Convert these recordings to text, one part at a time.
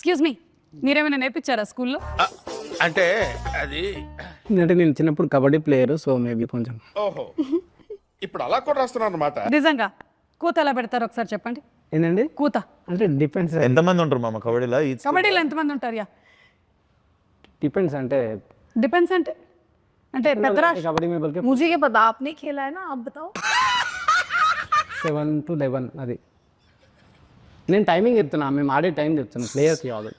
Excuse me, మీరేమైనా నేర్పించారా స్కూల్లో? అంటే అది అంటే నేను చిన్నప్పుడు కబడ్డీ ప్లేయర్, సో మేబీ కొంచెం. ఓహో, ఇప్పుడు అలా కూడా రాస్తున్నారు అన్నమాట. నిజంగా కూత ఎలా పెడతారు ఒకసారి చెప్పండి. ఏంటండి కూత అంటే డిపెండ్స్. ఎంతమంది ఉంటారు మామ కబడ్డీలో? కబడ్డీలో ఎంతమంది ఉంటారు? యా, డిపెండ్స్ అంటే డిపెండ్స్ అంటే అంటే పెద్దరా కబడ్డీ में बल्कि मुझे ये पता, आपने खेला है ना, आप बताओ। 7 to 11 అది. నేను టైమింగ్ చెప్తున్నా, మేము ఆడే టైం చెప్తున్నా ప్లేయర్స్ కాదు.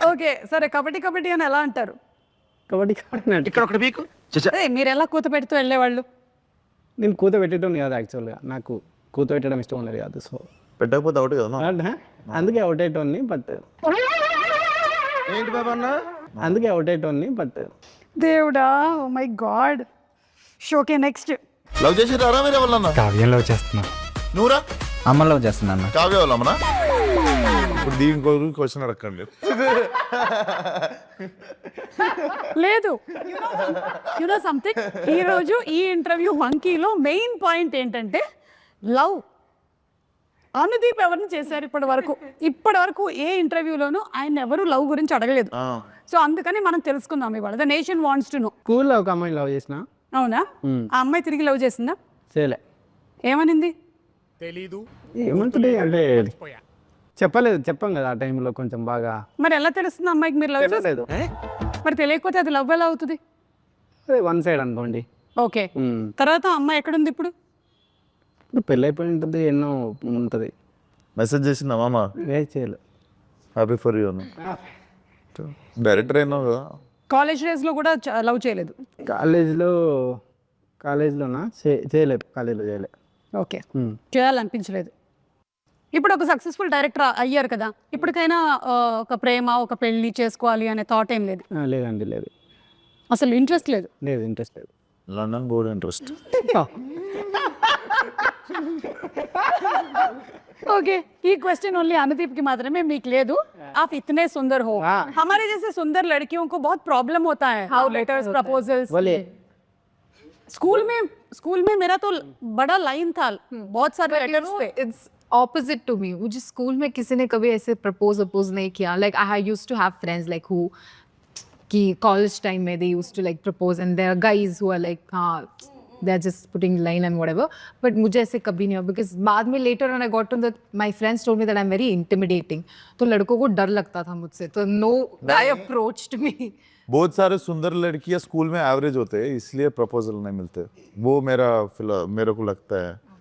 ఓకే సరే, కబడ్డీ కబడ్డీ అని ఎలా అంటారు? కబడ్డీ కబడ్డీ ఇక్కడ ఒకటి మీకు అదే మీరు ఎలా కూత పెడుతూ వెళ్ళేవాళ్ళు? నేను కూత పెట్టడం కాదు యాక్చువల్గా, నాకు కూత పెట్టడం ఇష్టం ఉండదు కాదు. సో పెట్టకపోతే అవుట్ కదా అందుకే అవుట్ అయ్యేటోన్ని. బట్ ఏంటి బాబా అన్న? అందుకే అవుట్ అయ్యేటోన్ని. బట్ దేవుడా, oh my god. Okay next. Love చేసి రారా మీరు ఎవరన్నా? కావ్యంలో చేస్తున్నా. నువ్వురా? అమ్మలో చేస్తున్నాను. కావ్య వాళ్ళమ్మనా? ఇప్పుడు దీని క్వశ్చన్ అడగండి. లేదు, యునో సంథింగ్, ఈరోజు ఈ ఇంటర్వ్యూ మంకీలో మెయిన్ పాయింట్ ఏంటంటే లవ్. అనుదీప్ ఎవరిని చేశారు ఇప్పటి వరకు ఏ ఇంటర్వ్యూలోనూ ఆయన ఎవరు లవ్ గురించి అడగలేదు. సో అందుకని మనం తెలుసుకుందాం ఇవాళ. The nation wants to know. స్కూల్లో ఒక అమ్మాయి లవ్ చేసిన. అవునా? ఆ అమ్మాయి తిరిగి లవ్ చేసిందా? చేయలే. ఏమనింది? ఏమంటుంది అంటే చెప్పాం కదా ఆ టైంలో కొంచెం బాగా. మరి ఎలా తెలుస్తుంది అమ్మాయికి మీరు లవ్ చేసి? లేదు, మరి తెలియకపోతే అది లవ్ ఎలా అవుతుంది? అదే వన్ సైడ్ అనుకోండి. ఓకే, తర్వాత అమ్మాయి ఎక్కడుంది ఇప్పుడు? ఇప్పుడు పెళ్ళి అయిపోయి ఉంటుంది, ఎన్నో ఉంటుంది. మెసేజ్ చేసిందా మామ? చేయలే. హ్యాపీ ఫర్ యూ అన్న. డైరెక్టర్ అయినావు కదా. కాలేజ్ డేస్లో కూడా లవ్ చేయలేదు? కాలేజ్లోనా చేయలేదు, కాలేజ్లో చేయలే. ఓకే, చేయాలనిపించలేదు. ఇప్పుడు ఒక సక్సెస్ఫుల్ డైరెక్టర్ అయ్యారు కదా, ఇప్పటికైనా ఒక ప్రేమ, ఒక పెళ్లి చేసుకోవాలి అనే థాట్ ఏం లేదు? లేదండి, లేదు, అసలు ఇంట్రెస్ట్ లేదు? లేదు, ఇంట్రెస్ట్ లేదు. London board interest. ओके, ये क्वेश्चन ओनली अनुदीप की मात्रा में, मीक ले दो। आप इतने सुंदर हो, हमारे जैसे सुंदर लड़कियों को बहुत प्रॉब्लम होता है हाउ लेटर्स प्रपोजल्स. बोले स्कूल में मेरा तो बड़ा लाइन था, बहुत सारे But you लेटर्स know, थे. it's opposite to me. मुझे स्कूल में किसी ने कभी ऐसे प्रपोज नहीं किया. Like I used to have friends like who कि college time में they used to like propose, and there are guys who are like they're just putting line and whatever. But मुझे ऐसे कभी नहीं हुआ, because बाद में later on I got to that my friends told me that I'm very intimidating. तो लड़कों को डर लगता था मुझसे, तो no guy approached me. बहुत सारे सुंदर लड़कियां स्कूल में एवरेज होते हैं, इसलिए प्रपोजल नहीं मिलते. वो मेरे को लगता है.